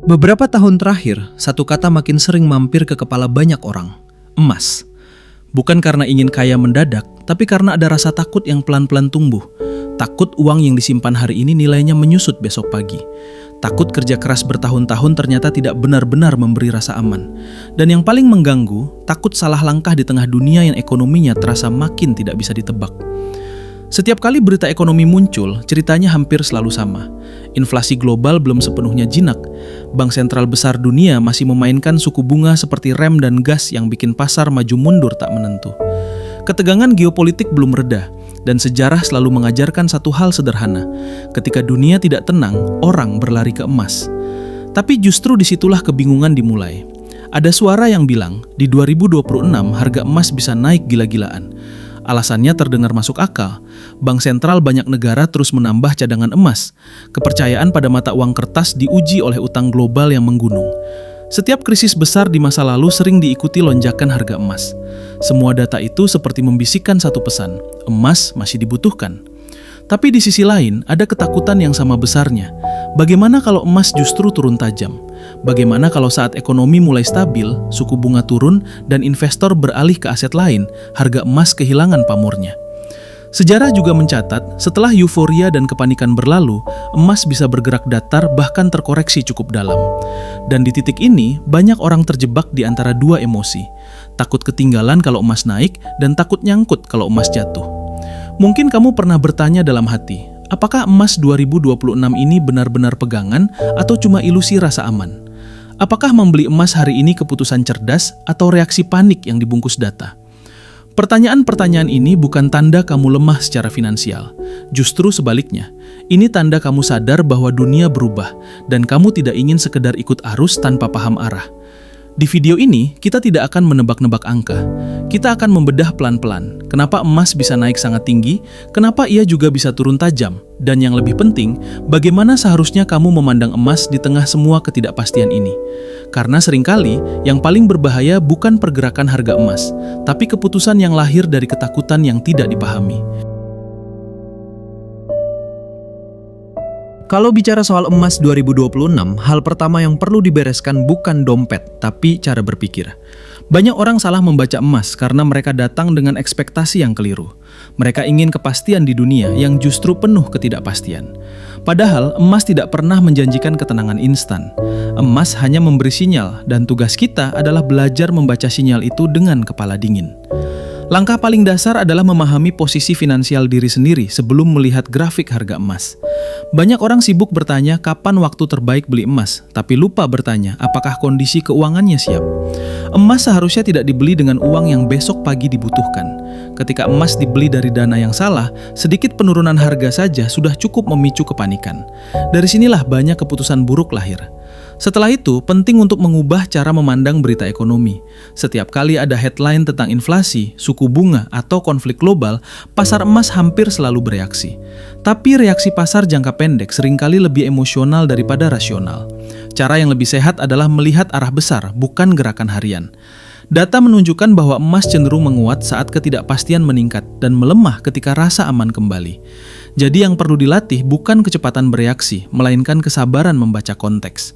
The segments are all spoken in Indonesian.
Beberapa tahun terakhir, satu kata makin sering mampir ke kepala banyak orang, emas. Bukan karena ingin kaya mendadak, tapi karena ada rasa takut yang pelan-pelan tumbuh. Takut uang yang disimpan hari ini nilainya menyusut besok pagi. Takut kerja keras bertahun-tahun ternyata tidak benar-benar memberi rasa aman. Dan yang paling mengganggu, takut salah langkah di tengah dunia yang ekonominya terasa makin tidak bisa ditebak. Setiap kali berita ekonomi muncul, ceritanya hampir selalu sama. Inflasi global belum sepenuhnya jinak. Bank sentral besar dunia masih memainkan suku bunga seperti rem dan gas yang bikin pasar maju mundur tak menentu. Ketegangan geopolitik belum reda, dan sejarah selalu mengajarkan satu hal sederhana. Ketika dunia tidak tenang, orang berlari ke emas. Tapi justru disitulah kebingungan dimulai. Ada suara yang bilang, di 2026 harga emas bisa naik gila-gilaan. Alasannya terdengar masuk akal. Bank sentral banyak negara terus menambah cadangan emas. Kepercayaan pada mata uang kertas diuji oleh utang global yang menggunung. Setiap krisis besar di masa lalu sering diikuti lonjakan harga emas. Semua data itu seperti membisikkan satu pesan, emas masih dibutuhkan. Tapi di sisi lain, ada ketakutan yang sama besarnya. Bagaimana kalau emas justru turun tajam? Bagaimana kalau saat ekonomi mulai stabil, suku bunga turun, dan investor beralih ke aset lain, harga emas kehilangan pamornya? Sejarah juga mencatat, setelah euforia dan kepanikan berlalu, emas bisa bergerak datar bahkan terkoreksi cukup dalam. Dan di titik ini, banyak orang terjebak di antara dua emosi. Takut ketinggalan kalau emas naik, dan takut nyangkut kalau emas jatuh. Mungkin kamu pernah bertanya dalam hati, apakah emas 2026 ini benar-benar pegangan atau cuma ilusi rasa aman? Apakah membeli emas hari ini keputusan cerdas atau reaksi panik yang dibungkus data? Pertanyaan-pertanyaan ini bukan tanda kamu lemah secara finansial. Justru sebaliknya, ini tanda kamu sadar bahwa dunia berubah dan kamu tidak ingin sekedar ikut arus tanpa paham arah. Di video ini, kita tidak akan menebak-nebak angka. Kita akan membedah pelan-pelan. Kenapa emas bisa naik sangat tinggi, kenapa ia juga bisa turun tajam, dan yang lebih penting, bagaimana seharusnya kamu memandang emas di tengah semua ketidakpastian ini. Karena seringkali, yang paling berbahaya bukan pergerakan harga emas, tapi keputusan yang lahir dari ketakutan yang tidak dipahami. Kalau bicara soal emas 2026, hal pertama yang perlu dibereskan bukan dompet, tapi cara berpikir. Banyak orang salah membaca emas karena mereka datang dengan ekspektasi yang keliru. Mereka ingin kepastian di dunia yang justru penuh ketidakpastian. Padahal emas tidak pernah menjanjikan ketenangan instan. Emas hanya memberi sinyal, dan tugas kita adalah belajar membaca sinyal itu dengan kepala dingin. Langkah paling dasar adalah memahami posisi finansial diri sendiri sebelum melihat grafik harga emas. Banyak orang sibuk bertanya kapan waktu terbaik beli emas, tapi lupa bertanya apakah kondisi keuangannya siap. Emas seharusnya tidak dibeli dengan uang yang besok pagi dibutuhkan. Ketika emas dibeli dari dana yang salah, sedikit penurunan harga saja sudah cukup memicu kepanikan. Dari sinilah banyak keputusan buruk lahir. Setelah itu, penting untuk mengubah cara memandang berita ekonomi. Setiap kali ada headline tentang inflasi, suku bunga, atau konflik global, pasar emas hampir selalu bereaksi. Tapi reaksi pasar jangka pendek seringkali lebih emosional daripada rasional. Cara yang lebih sehat adalah melihat arah besar, bukan gerakan harian. Data menunjukkan bahwa emas cenderung menguat saat ketidakpastian meningkat dan melemah ketika rasa aman kembali. Jadi yang perlu dilatih bukan kecepatan bereaksi, melainkan kesabaran membaca konteks.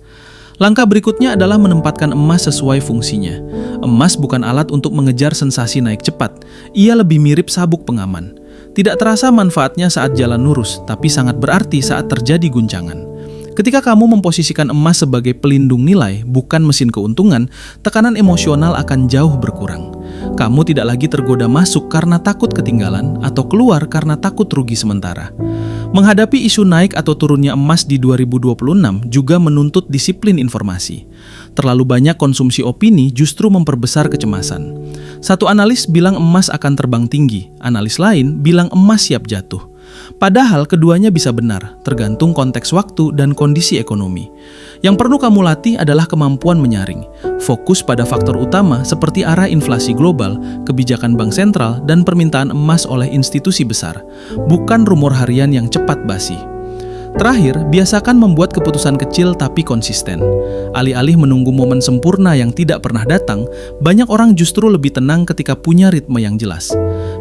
Langkah berikutnya adalah menempatkan emas sesuai fungsinya. Emas bukan alat untuk mengejar sensasi naik cepat. Ia lebih mirip sabuk pengaman. Tidak terasa manfaatnya saat jalan lurus, tapi sangat berarti saat terjadi guncangan. Ketika kamu memposisikan emas sebagai pelindung nilai, bukan mesin keuntungan, tekanan emosional akan jauh berkurang. Kamu tidak lagi tergoda masuk karena takut ketinggalan atau keluar karena takut rugi sementara. Menghadapi isu naik atau turunnya emas di 2026 juga menuntut disiplin informasi. Terlalu banyak konsumsi opini justru memperbesar kecemasan. Satu analis bilang emas akan terbang tinggi, analis lain bilang emas siap jatuh. Padahal keduanya bisa benar, tergantung konteks waktu dan kondisi ekonomi. Yang perlu kamu latih adalah kemampuan menyaring. Fokus pada faktor utama seperti arah inflasi global, kebijakan bank sentral, dan permintaan emas oleh institusi besar. Bukan rumor harian yang cepat basi. Terakhir, biasakan membuat keputusan kecil tapi konsisten. Alih-alih menunggu momen sempurna yang tidak pernah datang, banyak orang justru lebih tenang ketika punya ritme yang jelas.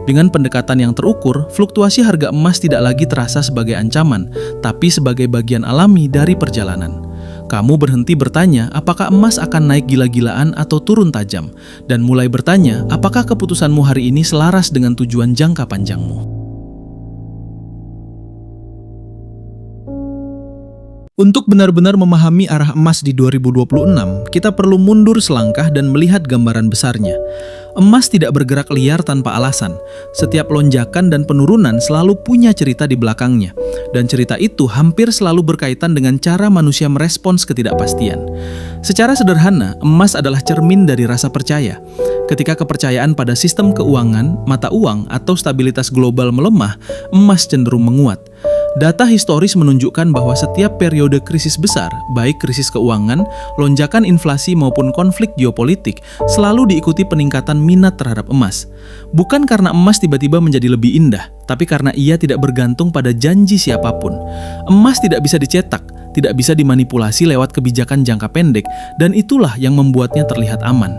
Dengan pendekatan yang terukur, fluktuasi harga emas tidak lagi terasa sebagai ancaman, tapi sebagai bagian alami dari perjalanan. Kamu berhenti bertanya apakah emas akan naik gila-gilaan atau turun tajam, dan mulai bertanya apakah keputusanmu hari ini selaras dengan tujuan jangka panjangmu. Untuk benar-benar memahami arah emas di 2026, kita perlu mundur selangkah dan melihat gambaran besarnya. Emas tidak bergerak liar tanpa alasan. Setiap lonjakan dan penurunan selalu punya cerita di belakangnya. Dan cerita itu hampir selalu berkaitan dengan cara manusia merespons ketidakpastian. Secara sederhana, emas adalah cermin dari rasa percaya. Ketika kepercayaan pada sistem keuangan, mata uang, atau stabilitas global melemah, emas cenderung menguat. Data historis menunjukkan bahwa setiap periode krisis besar, baik krisis keuangan, lonjakan inflasi maupun konflik geopolitik, selalu diikuti peningkatan minat terhadap emas. Bukan karena emas tiba-tiba menjadi lebih indah, tapi karena ia tidak bergantung pada janji siapapun. Emas tidak bisa dicetak, tidak bisa dimanipulasi lewat kebijakan jangka pendek, dan itulah yang membuatnya terlihat aman.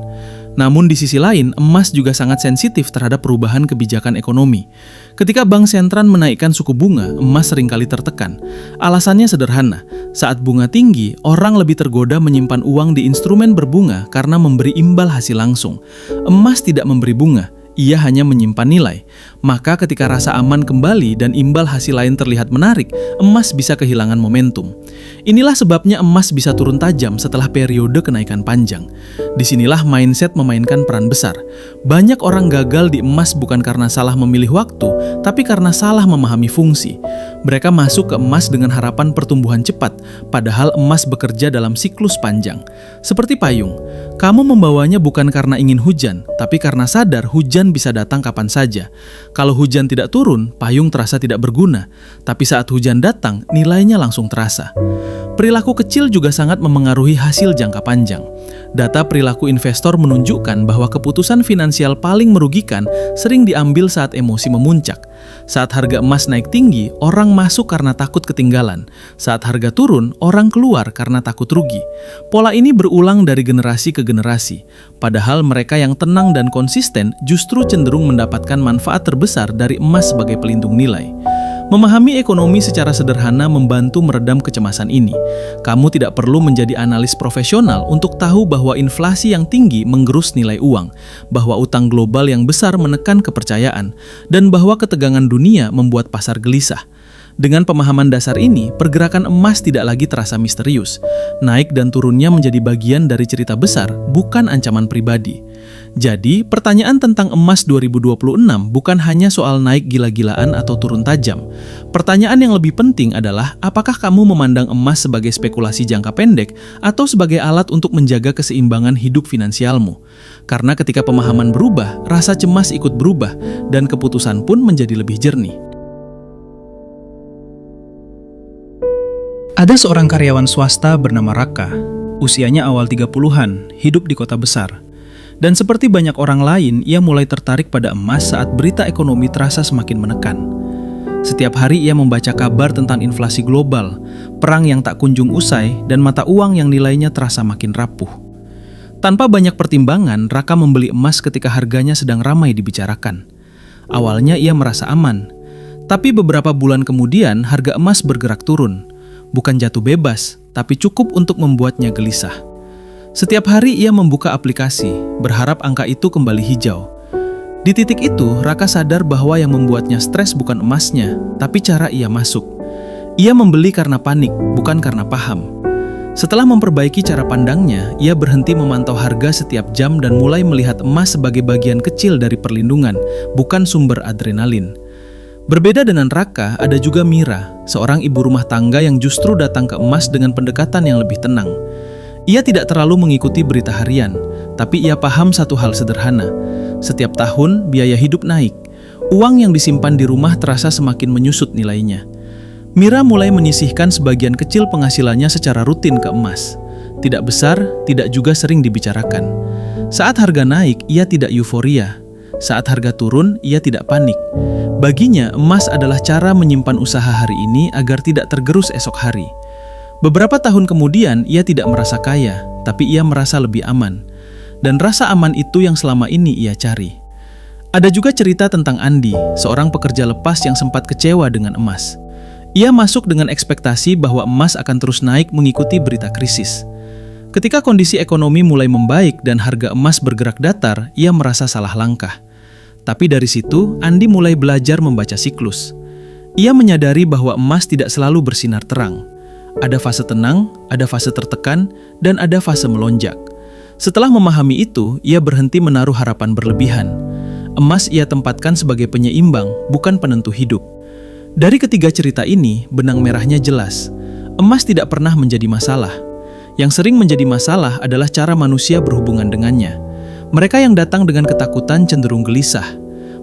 Namun di sisi lain, emas juga sangat sensitif terhadap perubahan kebijakan ekonomi. Ketika bank sentral menaikkan suku bunga, emas seringkali tertekan. Alasannya sederhana, saat bunga tinggi, orang lebih tergoda menyimpan uang di instrumen berbunga karena memberi imbal hasil langsung. Emas tidak memberi bunga, ia hanya menyimpan nilai. Maka ketika rasa aman kembali dan imbal hasil lain terlihat menarik, emas bisa kehilangan momentum. Inilah sebabnya emas bisa turun tajam setelah periode kenaikan panjang. Disinilah mindset memainkan peran besar. Banyak orang gagal di emas bukan karena salah memilih waktu, tapi karena salah memahami fungsi. Mereka masuk ke emas dengan harapan pertumbuhan cepat, padahal emas bekerja dalam siklus panjang. Seperti payung, kamu membawanya bukan karena ingin hujan, tapi karena sadar hujan bisa datang kapan saja. Kalau hujan tidak turun, payung terasa tidak berguna. Tapi saat hujan datang, nilainya langsung terasa. Perilaku kecil juga sangat memengaruhi hasil jangka panjang. Data perilaku investor menunjukkan bahwa keputusan finansial paling merugikan sering diambil saat emosi memuncak. Saat harga emas naik tinggi, orang masuk karena takut ketinggalan. Saat harga turun, orang keluar karena takut rugi. Pola ini berulang dari generasi ke generasi. Padahal mereka yang tenang dan konsisten justru cenderung mendapatkan manfaat terbesar dari emas sebagai pelindung nilai. Memahami ekonomi secara sederhana membantu meredam kecemasan ini. Kamu tidak perlu menjadi analis profesional untuk tahu bahwa inflasi yang tinggi menggerus nilai uang, bahwa utang global yang besar menekan kepercayaan, dan bahwa ketegangan dunia membuat pasar gelisah. Dengan pemahaman dasar ini, pergerakan emas tidak lagi terasa misterius. Naik dan turunnya menjadi bagian dari cerita besar, bukan ancaman pribadi. Jadi, pertanyaan tentang emas 2026 bukan hanya soal naik gila-gilaan atau turun tajam. Pertanyaan yang lebih penting adalah, apakah kamu memandang emas sebagai spekulasi jangka pendek atau sebagai alat untuk menjaga keseimbangan hidup finansialmu? Karena ketika pemahaman berubah, rasa cemas ikut berubah, dan keputusan pun menjadi lebih jernih. Ada seorang karyawan swasta bernama Raka. Usianya awal 30-an, hidup di kota besar. Dan seperti banyak orang lain, ia mulai tertarik pada emas saat berita ekonomi terasa semakin menekan. Setiap hari ia membaca kabar tentang inflasi global, perang yang tak kunjung usai, dan mata uang yang nilainya terasa makin rapuh. Tanpa banyak pertimbangan, Raka membeli emas ketika harganya sedang ramai dibicarakan. Awalnya ia merasa aman, tapi beberapa bulan kemudian harga emas bergerak turun. Bukan jatuh bebas, tapi cukup untuk membuatnya gelisah. Setiap hari ia membuka aplikasi, berharap angka itu kembali hijau. Di titik itu, Raka sadar bahwa yang membuatnya stres bukan emasnya, tapi cara ia masuk. Ia membeli karena panik, bukan karena paham. Setelah memperbaiki cara pandangnya, ia berhenti memantau harga setiap jam dan mulai melihat emas sebagai bagian kecil dari perlindungan, bukan sumber adrenalin. Berbeda dengan Raka, ada juga Mira, seorang ibu rumah tangga yang justru datang ke emas dengan pendekatan yang lebih tenang. Ia tidak terlalu mengikuti berita harian, tapi ia paham satu hal sederhana. Setiap tahun, biaya hidup naik. Uang yang disimpan di rumah terasa semakin menyusut nilainya. Mira mulai menyisihkan sebagian kecil penghasilannya secara rutin ke emas. Tidak besar, tidak juga sering dibicarakan. Saat harga naik, ia tidak euforia. Saat harga turun, ia tidak panik. Baginya, emas adalah cara menyimpan usaha hari ini agar tidak tergerus esok hari. Beberapa tahun kemudian, ia tidak merasa kaya, tapi ia merasa lebih aman. Dan rasa aman itu yang selama ini ia cari. Ada juga cerita tentang Andi, seorang pekerja lepas yang sempat kecewa dengan emas. Ia masuk dengan ekspektasi bahwa emas akan terus naik mengikuti berita krisis. Ketika kondisi ekonomi mulai membaik dan harga emas bergerak datar, ia merasa salah langkah. Tapi dari situ, Andi mulai belajar membaca siklus. Ia menyadari bahwa emas tidak selalu bersinar terang. Ada fase tenang, ada fase tertekan, dan ada fase melonjak. Setelah memahami itu, ia berhenti menaruh harapan berlebihan. Emas ia tempatkan sebagai penyeimbang, bukan penentu hidup. Dari ketiga cerita ini, benang merahnya jelas. Emas tidak pernah menjadi masalah. Yang sering menjadi masalah adalah cara manusia berhubungan dengannya. Mereka yang datang dengan ketakutan cenderung gelisah.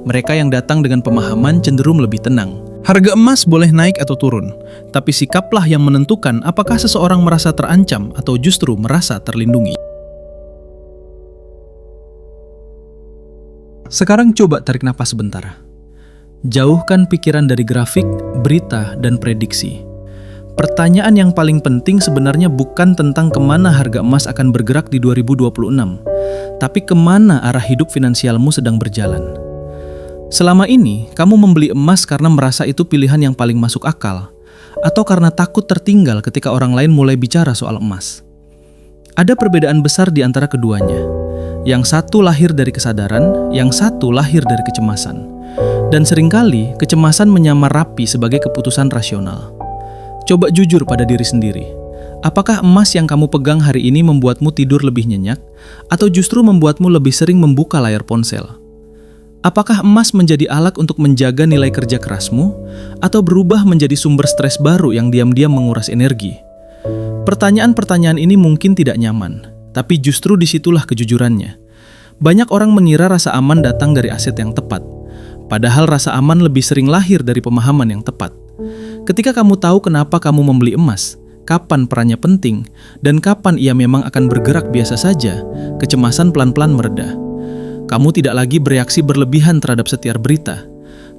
Mereka yang datang dengan pemahaman cenderung lebih tenang. Harga emas boleh naik atau turun, tapi sikaplah yang menentukan apakah seseorang merasa terancam atau justru merasa terlindungi. Sekarang coba tarik napas sebentar. Jauhkan pikiran dari grafik, berita, dan prediksi. Pertanyaan yang paling penting sebenarnya bukan tentang kemana harga emas akan bergerak di 2026, tapi kemana arah hidup finansialmu sedang berjalan. Selama ini, kamu membeli emas karena merasa itu pilihan yang paling masuk akal, atau karena takut tertinggal ketika orang lain mulai bicara soal emas. Ada perbedaan besar di antara keduanya. Yang satu lahir dari kesadaran, yang satu lahir dari kecemasan. Dan seringkali, kecemasan menyamar rapi sebagai keputusan rasional. Coba jujur pada diri sendiri. Apakah emas yang kamu pegang hari ini membuatmu tidur lebih nyenyak, atau justru membuatmu lebih sering membuka layar ponsel? Apakah emas menjadi alat untuk menjaga nilai kerja kerasmu, atau berubah menjadi sumber stres baru yang diam-diam menguras energi? Pertanyaan-pertanyaan ini mungkin tidak nyaman, tapi justru disitulah kejujurannya. Banyak orang mengira rasa aman datang dari aset yang tepat, padahal rasa aman lebih sering lahir dari pemahaman yang tepat. Ketika kamu tahu kenapa kamu membeli emas, kapan perannya penting, dan kapan ia memang akan bergerak biasa saja, kecemasan pelan-pelan mereda. Kamu tidak lagi bereaksi berlebihan terhadap setiap berita.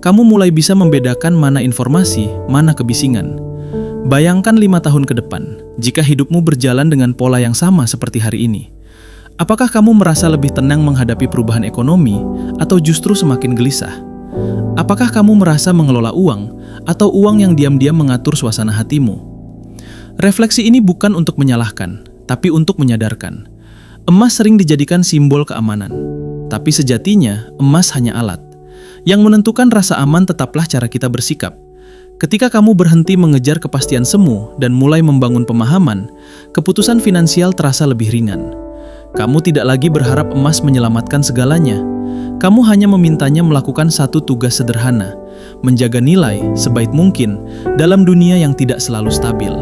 Kamu mulai bisa membedakan mana informasi, mana kebisingan. Bayangkan 5 tahun ke depan, jika hidupmu berjalan dengan pola yang sama seperti hari ini. Apakah kamu merasa lebih tenang menghadapi perubahan ekonomi, atau justru semakin gelisah? Apakah kamu merasa mengelola uang, atau uang yang diam-diam mengatur suasana hatimu? Refleksi ini bukan untuk menyalahkan, tapi untuk menyadarkan. Emas sering dijadikan simbol keamanan, tapi sejatinya emas hanya alat. Yang menentukan rasa aman tetaplah cara kita bersikap. Ketika kamu berhenti mengejar kepastian semu dan mulai membangun pemahaman, keputusan finansial terasa lebih ringan. Kamu tidak lagi berharap emas menyelamatkan segalanya. Kamu hanya memintanya melakukan satu tugas sederhana, menjaga nilai sebaik mungkin dalam dunia yang tidak selalu stabil.